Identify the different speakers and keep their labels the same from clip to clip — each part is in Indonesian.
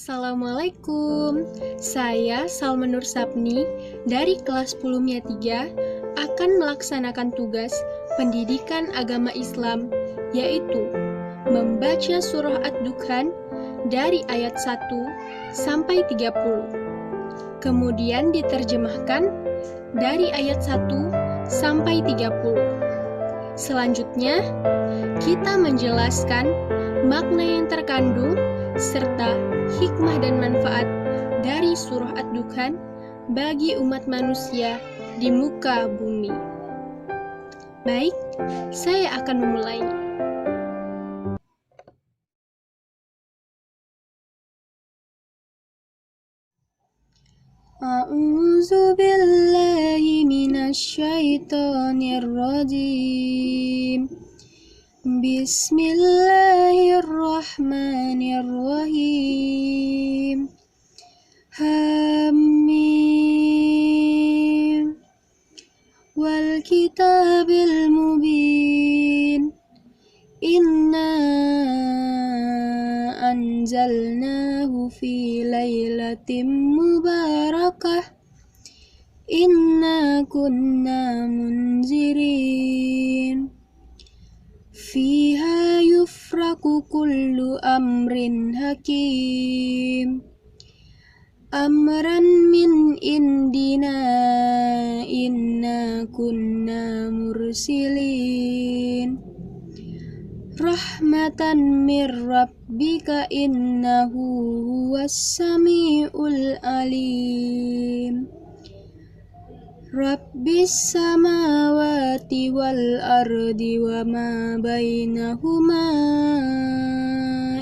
Speaker 1: Assalamualaikum, saya Salma Nur Sapni dari kelas 10 MIA 3 akan melaksanakan tugas pendidikan agama Islam, yaitu membaca surah Ad-Dukhan dari ayat 1 sampai 30. Kemudian diterjemahkan dari ayat 1 sampai 30. Selanjutnya, kita menjelaskan makna yang terkandung serta hikmah dan manfaat dari surah Ad-Dukhan bagi umat manusia di muka bumi. Baik, saya akan memulai. A'udzu billahi minasy syaithanir rajim. Bismillahirrahmanirrahim. Hamim wal kitabil mubin. Inna anzalnahu fi lailatin mubarakah. Inna kunna munzirin. Fiha yufraku kullu amrin hakim. Amran min indina inna kunna mursilin. Rahmatan mir rabbika innahu huwas sami'ul alim. Rabbis samawati wal ardi wa ma bainahuma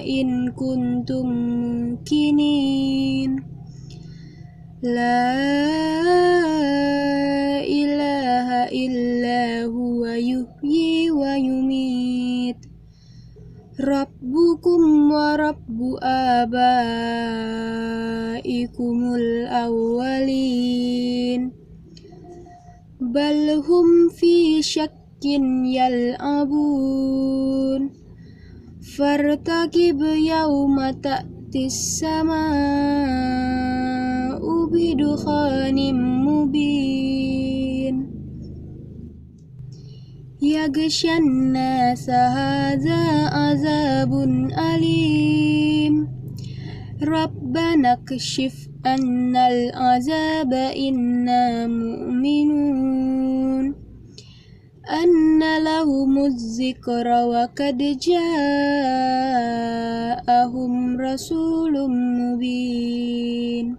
Speaker 1: in kuntum mukinin. La ilaha illa huwa yuhyi wa yumit. Rabbukum wa rabbu abaikumul awwalin. Bal hum fi syakkin yal'abun. Fartaqib yawma ta'tis sama'u bidukhanim mubin. Yaghshan nasa hadza azabun alim. Rabbana kshif annal azaba inna mu'minun. Anna lahumuz zikra wa qad ja'ahum rasulun mubin.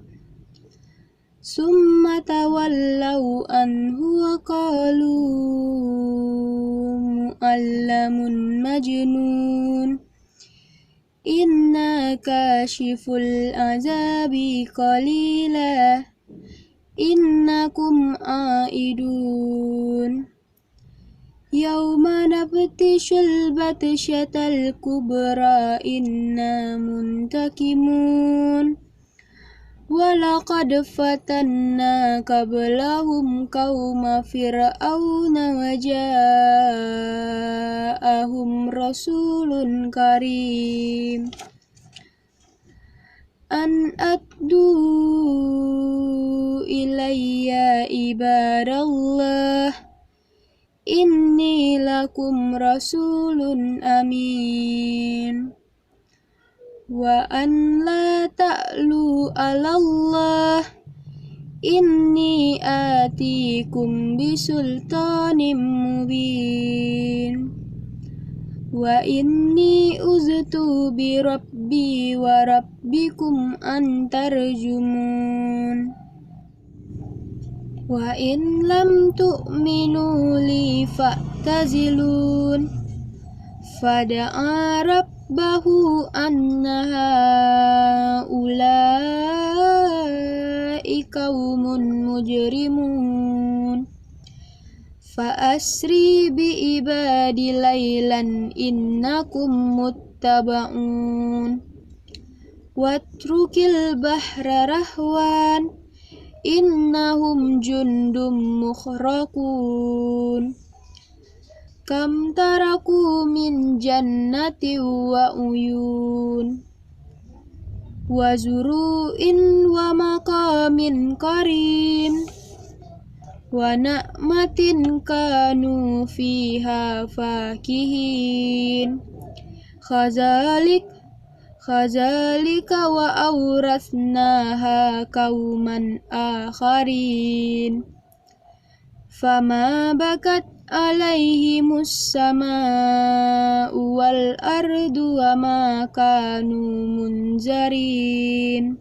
Speaker 1: Summa tawallaw anhu wa qalu mu'allamun majnun. Inna kashiful azabi qalila. Innakum aidun. Yawma nabtishul batshatal kubra inna muntakimun. Walaqad fatanna qablahum qauma fir'auna wa ja'ahum rasulun karim. An addu ilayya ibadallah. Inni lakum rasulun amin. Wa an la ta'lu 'alallah. Inni atikum bisultanim mubin. Wa inni uztu bi rabbi wa rabbikum an tarjumun. Wa in lam tu'minu li fa'tazilun. Fada'a rabbahu anna haula'i qaumun mujrimun. Fa'asri bi ibadi laylan innakum muttaba'un. Watrukil bahra rahwan. Innahum jundum mukhraqun. Kam taraku min jannati wa uyun. wa zuru'in wa maqamin karim wa na'matin kanu fiha fakihin khazalika wa awrathnaha qauman akharin fama bakat alaihimus sama'u wal ardu wa ma kanu munzarin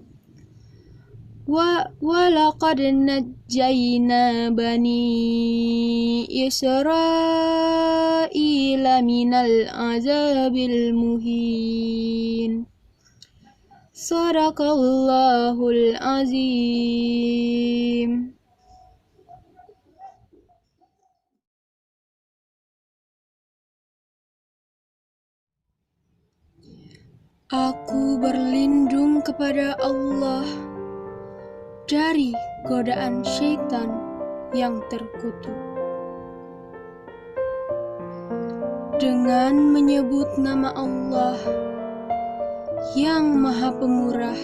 Speaker 1: walaqad najjayna bani Israila minal azabil muhin. Sadaqallahul azim. Aku berlindung kepada Allah dari godaan syaitan yang terkutuk. Dengan menyebut nama Allah yang Maha Pemurah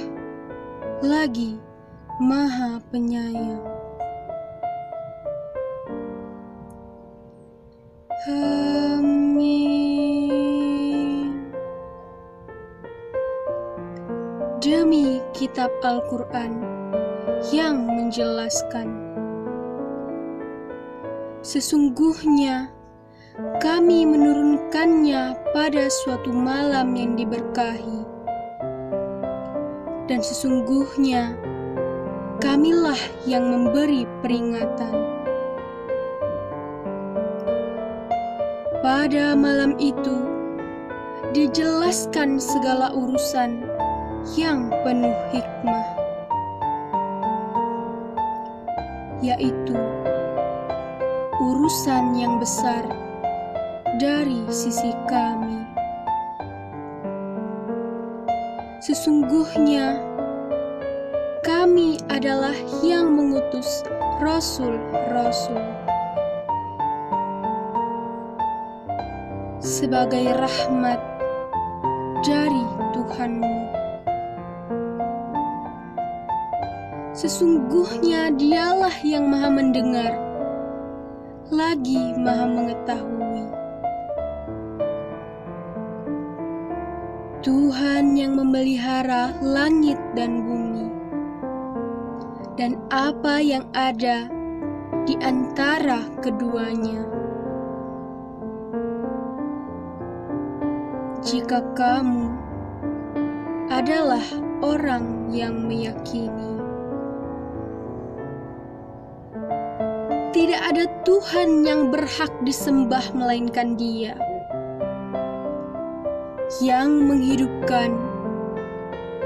Speaker 1: lagi Maha Penyayang. Amin. Demi kitab Al-Quran yang menjelaskan, sesungguhnya kami menurunkannya pada suatu malam yang diberkahi, dan sesungguhnya kamilah yang memberi peringatan. Pada malam itu dijelaskan segala urusan yang penuh hikmah, yaitu urusan yang besar dari sisi kami. Sesungguhnya kami adalah yang mengutus rasul-rasul sebagai rahmat dari Tuhanmu. Sesungguhnya Dialah yang Maha Mendengar, lagi Maha Mengetahui. Tuhan yang memelihara langit dan bumi, dan apa yang ada di antara keduanya. Jika kamu adalah orang yang meyakini, tidak ada Tuhan yang berhak disembah melainkan Dia, yang menghidupkan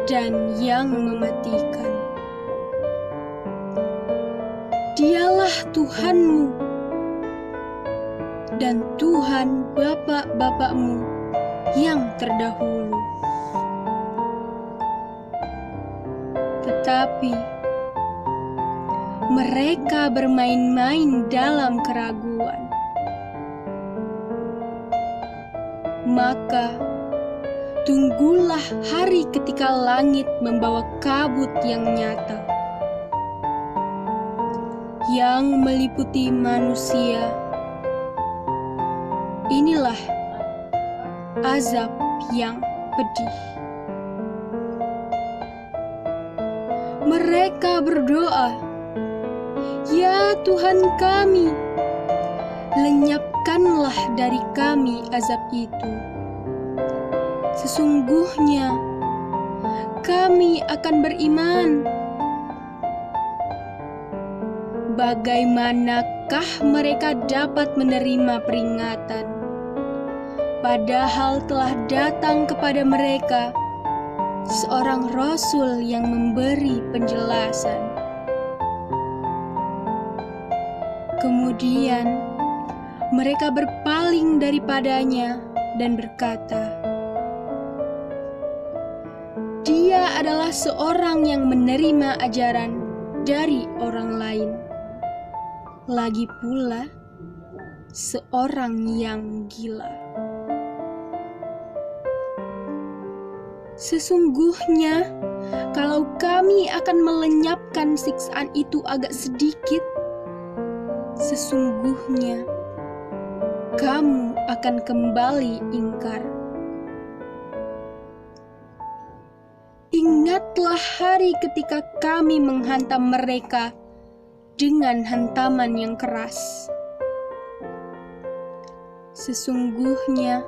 Speaker 1: dan yang mematikan. Dialah Tuhanmu dan Tuhan bapak-bapakmu yang terdahulu. Tetapi mereka bermain-main dalam keraguan. Maka tunggulah hari ketika langit membawa kabut yang nyata, yang meliputi manusia. Inilah azab yang pedih. Mereka berdoa, "Ya Tuhan kami, lenyapkanlah dari kami azab itu. Sesungguhnya kami akan beriman." Bagaimanakah mereka dapat menerima peringatan, padahal telah datang kepada mereka seorang rasul yang memberi penjelasan? Kemudian mereka berpaling daripadanya dan berkata, "Dia adalah seorang yang menerima ajaran dari orang lain, lagi pula seorang yang gila." Sesungguhnya, kalau kami akan melenyapkan siksaan itu agak sedikit, sesungguhnya kamu akan kembali ingkar. Ingatlah hari ketika kami menghantam mereka dengan hantaman yang keras. Sesungguhnya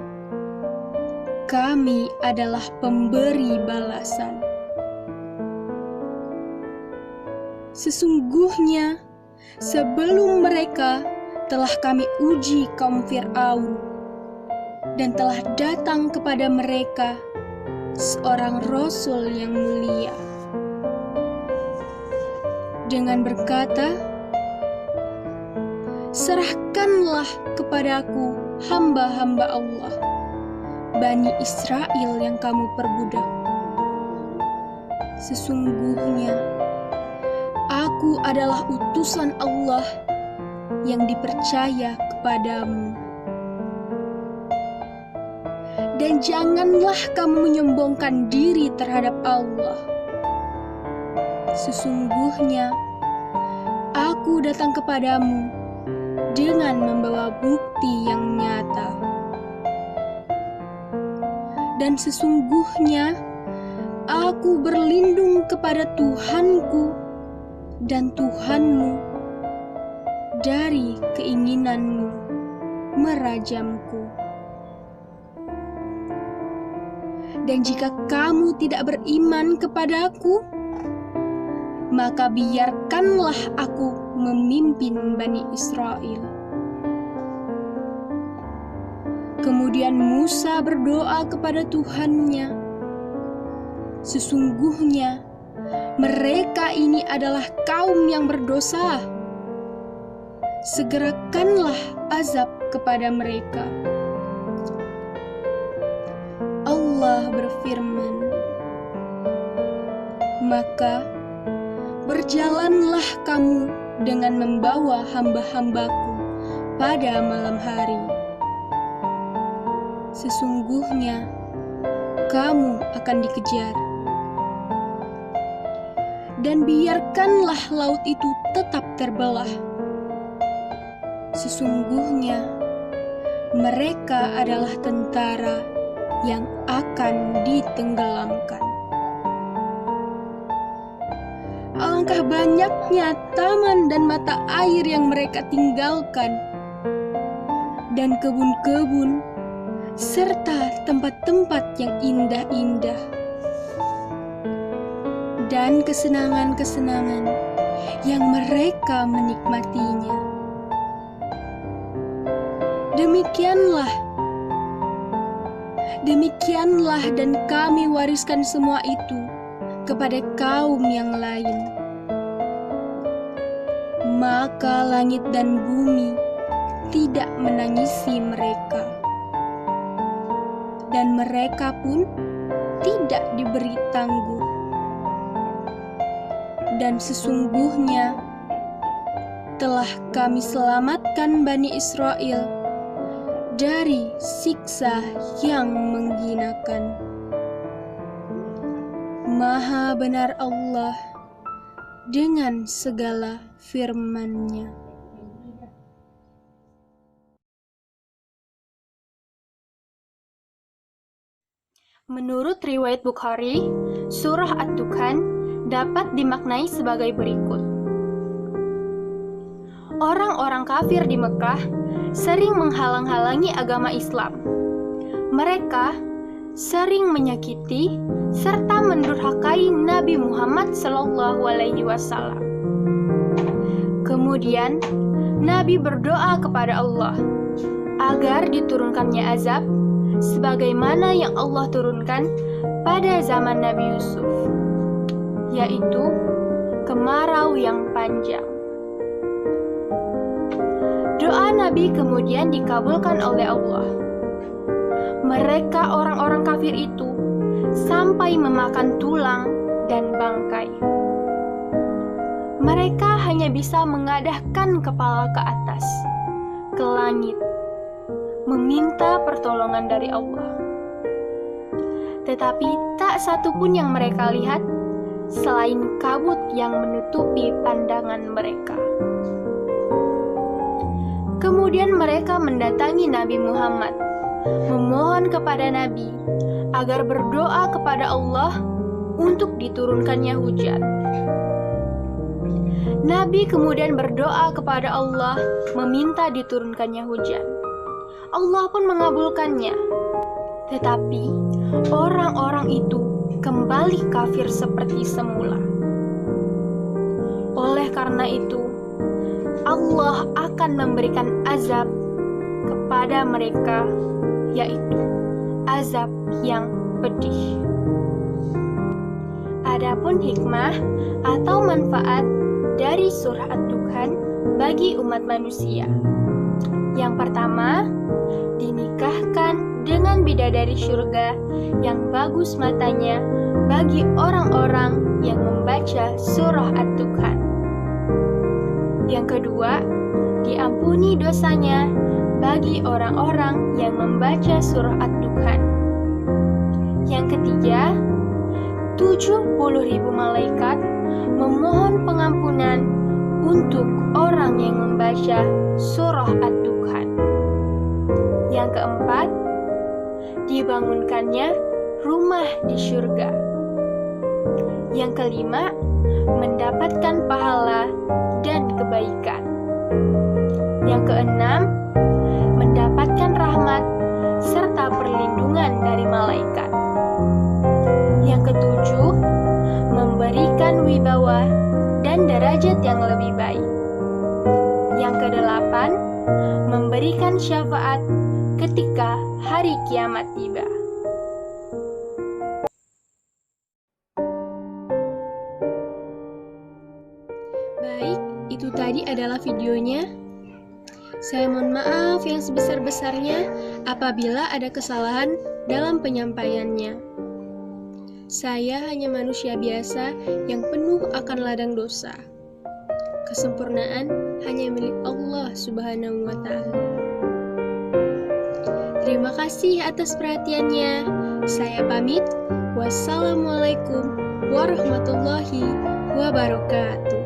Speaker 1: kami adalah pemberi balasan. Sesungguhnya sebelum mereka telah kami uji kaum Fir'aun, dan telah datang kepada mereka seorang Rasul yang mulia dengan berkata, "Serahkanlah kepadaku hamba-hamba Allah, Bani Israel yang kamu perbudak. Sesungguhnya aku adalah utusan Allah yang dipercaya kepadamu. Dan janganlah kamu menyombongkan diri terhadap Allah. Sesungguhnya aku datang kepadamu dengan membawa bukti yang nyata. Dan sesungguhnya aku berlindung kepada Tuhanku dan Tuhanmu dari keinginanmu merajamku. Dan jika kamu tidak beriman kepadaku, maka biarkanlah aku memimpin Bani Israel." Kemudian Musa berdoa kepada Tuhannya, "Sesungguhnya mereka ini adalah kaum yang berdosa. Segerakanlah azab kepada mereka." Allah berfirman, "Maka berjalanlah kamu dengan membawa hamba-hambaku pada malam hari. Sesungguhnya kamu akan dikejar. Dan biarkanlah laut itu tetap terbelah. Sesungguhnya mereka adalah tentara yang akan ditenggelamkan. Alangkah banyaknya taman dan mata air yang mereka tinggalkan, dan kebun-kebun serta tempat-tempat yang indah-indah, dan kesenangan-kesenangan yang mereka menikmatinya. Demikianlah dan kami wariskan semua itu kepada kaum yang lain. Maka langit dan bumi tidak menangisi mereka, dan mereka pun tidak diberi tangguh. Dan sesungguhnya telah kami selamatkan Bani Israel dari siksa yang menghinakan. Maha benar Allah dengan segala firman-Nya."
Speaker 2: Menurut riwayat Bukhari, surah Ad-Dukhan dapat dimaknai sebagai berikut. Orang-orang kafir di Mekah sering menghalang-halangi agama Islam. Mereka sering menyakiti serta mendurhakai Nabi Muhammad SAW. Kemudian Nabi berdoa kepada Allah agar diturunkannya azab sebagaimana yang Allah turunkan pada zaman Nabi Yusuf, yaitu kemarau yang panjang. Doa Nabi kemudian dikabulkan oleh Allah. Mereka orang-orang kafir itu sampai memakan tulang dan bangkai. Mereka hanya bisa mengadahkan kepala ke atas, ke langit, meminta pertolongan dari Allah. tetapi tak satu pun yang mereka lihat selain kabut yang menutupi pandangan mereka. Kemudian mereka mendatangi Nabi Muhammad, memohon kepada Nabi agar berdoa kepada Allah untuk diturunkannya hujan. Nabi kemudian berdoa kepada Allah meminta diturunkannya hujan. Allah pun mengabulkannya. Tetapi orang-orang itu kembali kafir seperti semula. Oleh karena itu, Allah akan memberikan azab kepada mereka, yaitu azab yang pedih. Adapun hikmah atau manfaat dari surah Ad-Dukhan bagi umat manusia. Yang pertama, dinikahkan dengan bidadari surga yang bagus matanya bagi orang-orang yang membaca surah Ad-Dukhan. Yang kedua, diampuni dosanya bagi orang-orang yang membaca surah Ad-Dukhan. Yang ketiga, 70.000 malaikat memohon pengampunan untuk orang yang membaca surah Ad-Dukhan. Yang keempat, dibangunkannya rumah di surga. Yang kelima, mendapatkan pahala dan kebaikan. Yang keenam, mendapatkan rahmat serta perlindungan dari malaikat. Yang ketujuh, memberikan wibawa dan derajat yang lebih baik. Yang kedelapan, memberikan syafaat ketika hari kiamat tiba.
Speaker 1: Baik, itu tadi adalah videonya. Saya mohon maaf yang sebesar-besarnya apabila ada kesalahan dalam penyampaiannya. Saya hanya manusia biasa yang penuh akan ladang dosa. Kesempurnaan hanya milik Allah Subhanahu wa Ta'ala. Terima kasih atas perhatiannya. Saya pamit. Wassalamualaikum warahmatullahi wabarakatuh.